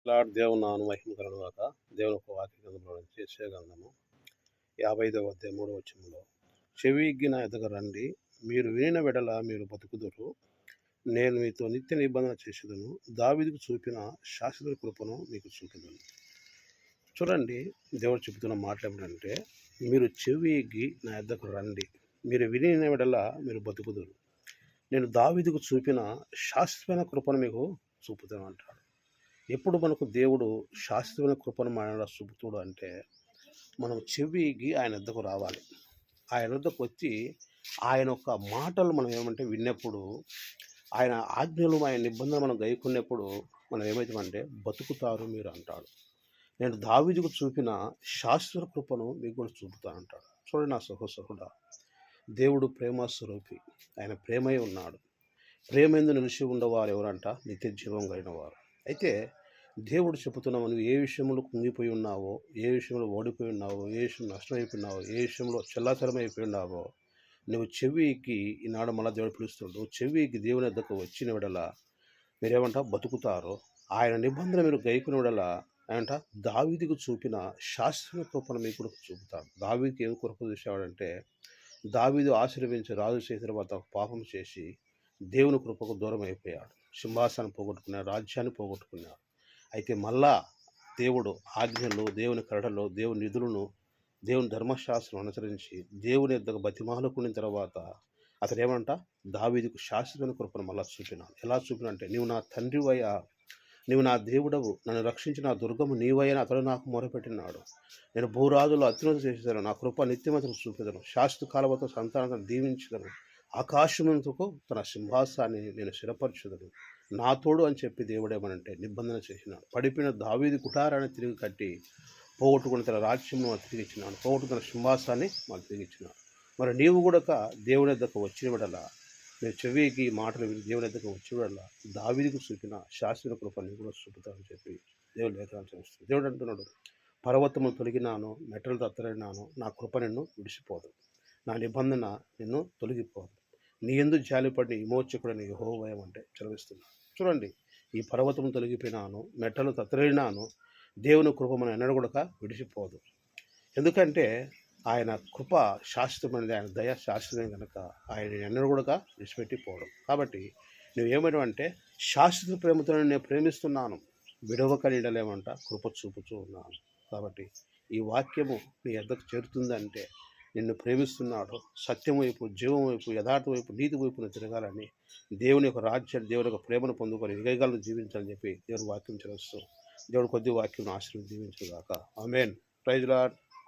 Lord దేవుని నామమున మహిమ కలుగును గాక. దేవుని యొక్క వాక్య గ్రంథంలో నుంచి యెషయా గ్రంథము 55వ అధ్యాయం 3వ వచనంలో, చెవియొగ్గి నా యొద్దకు రండి, మీరు వినిన వెడల మీరు బతుకుదురు, నేను మీతో నిత్య నిబంధన చేసేదను, దావీదుకు చూపిన శాశ్వత కృపను మీకు చూపెదను. చూడండి, దేవుడు చెబుతున్న మాట ఏమిటంటే, మీరు చెవియొగ్గి నా యొద్దకు రండి, మీరు వినిన వెడల మీరు బతుకుదురు, నేను దావీదుకు చూపిన శాశ్వతమైన కృపను మీకు చూపుతాను అంటాడు. ఎప్పుడు మనకు దేవుడు శాశ్వతమైన కృపను మన చూపుతాడు అంటే, మనం చెవికి ఆయన వద్దకు రావాలి. ఆయన వద్దకు వచ్చి ఆయన యొక్క మాటలు మనం ఏమంటే విన్నప్పుడు, ఆయన ఆజ్ఞలు ఆయన నిబంధన మనం గైకున్నప్పుడు మనం ఏమవుతామంటే బతుకుతారు మీరు అంటాడు. నేను దావీదుకు చూపిన శాశ్వత కృపను మీకు కూడా చూపుతాను అంటాడు. చూడండి నా సహోదరుడా, దేవుడు ప్రేమ స్వరూపి, ఆయన ప్రేమై ఉన్నాడు. ప్రేమేందు నిలిచి ఉండవారు ఎవరంట? నిత్య జీవం కలిగిన వారు. అయితే దేవుడు చెబుతున్నావు, నువ్వు ఏ విషయంలో కుంగిపోయి ఉన్నావో, ఏ విషయంలో ఓడిపోయి ఉన్నావో, ఏ విషయంలో నష్టమైపోయినావో, ఏ విషయంలో చెల్లాచలమైపోయి ఉన్నావో, నువ్వు చెవికి ఈనాడు మళ్ళా దేవుడు పిలుస్తుండు. చెవికి దేవుని వద్దకు వచ్చిన విడల మీరేమంట బతుకుతారో, ఆయన నిబంధన మీరు గైకుని విడల ఏమంట దావీదుకు చూపిన శాశ్వత కృపను మీకు కూడా చూపుతాడు. దావీదుకి ఏం కృప చూసేవాడంటే, దావీదు ఆశీర్వదించి రాజు చేసిన తర్వాత పాపం చేసి దేవుని కృపకు దూరం అయిపోయాడు. సింహాసనం పోగొట్టుకున్నాడు, రాజ్యాన్ని పోగొట్టుకున్నాడు. అయితే మళ్ళా దేవుడు ఆజ్ఞలు, దేవుని కరడలు, దేవుని నిధులను, దేవుని ధర్మశాస్త్రం అనుసరించి దేవుని యొద్దకు బతిమాలుకున్న తర్వాత అతడు ఏమంట దావీదుకు శాశ్వతమైన కృపను మళ్ళా చూపినాడు. ఎలా చూపినంటే, నీవు నా తండ్రివయ్యా, నీవు నా దేవుడవు, నన్ను రక్షించిన ఆ దుర్గము నీవయ్యని అతడు నాకు మొరపెట్టినాడు. నేను భూరాజులు అత్యున్నత చేసేదాను, నా కృప నిత్యమతను చూపెదను, శాశ్వత కాలవతో సంతానాన్ని దీవించదను, ఆకాశమునకు తన సింహాసాన్ని నేను స్థిరపరచుదను, నా తోడు అని చెప్పి దేవుడేమనంటే నిబంధన చేసినాడు. పడిపోయిన దావీదు కుటారాన్ని తిరిగి కట్టి పోగొట్టుకుని తన రాజ్యమును తిరిగి ఇచ్చినాడు, పోగొట్టుకున్న సింహాసాన్ని మాకు తిరిగి ఇచ్చినాడు. మరి నీవు కూడా దేవుని వద్దకు వచ్చిన విడల, నేను చెవికి మాటలు విని దేవుని వద్దకు వచ్చిన విడల దావీదుకు చూపిన శాశ్వత కృపని కూడా చూపుతానని చెప్పి దేవుడు లేఖనాలు చేస్తుంది. దేవుడు అంటున్నాడు, పర్వతము తొలగినాను, మెట్టలు తత్తరినాను, నా కృప నిన్ను విడిచిపోదు, నా నిబంధన నిన్ను తొలగిపోదు, నీ ఎందుకు జాలిపడి విమోచకుడని యెహోవా అంటే చదివిస్తున్నాను. చూడండి, ఈ పర్వతం తొలగిపోయినాను, మెట్టలు తత్తరినాను, దేవుని కృప మనం ఎన్నడూ కూడా విడిచిపోదు. ఎందుకంటే ఆయన కృప శాశ్వతమైనది, ఆయన దయ శాశ్వతమైన కనుక ఆయన ఎన్నడూ కూడా విడిచిపెట్టిపోవడం. కాబట్టి నువ్వేమంటే శాశ్వత ప్రేమతో నేను ప్రేమిస్తున్నాను, విడవక నీడలేమంట కృప చూపుతూ ఉన్నాను. కాబట్టి ఈ వాక్యము నీ ఎద్దకు చేరుతుందంటే నిన్ను ప్రేమిస్తున్నాడు, సత్యం వైపు, జీవం వైపు, యథార్థ వైపు, నీతి వైపును తిరగాలని, దేవుని యొక్క రాజ్యాన్ని, దేవుని యొక్క ప్రేమను పొందుకొని వివేకాలను జీవించాలని చెప్పి దేవుని వాక్యం చేస్తూ దేవుడు కొద్ది వాక్యం ఆశీర్వదించి దీవించుగాక. ఆమేన్. Praise lord.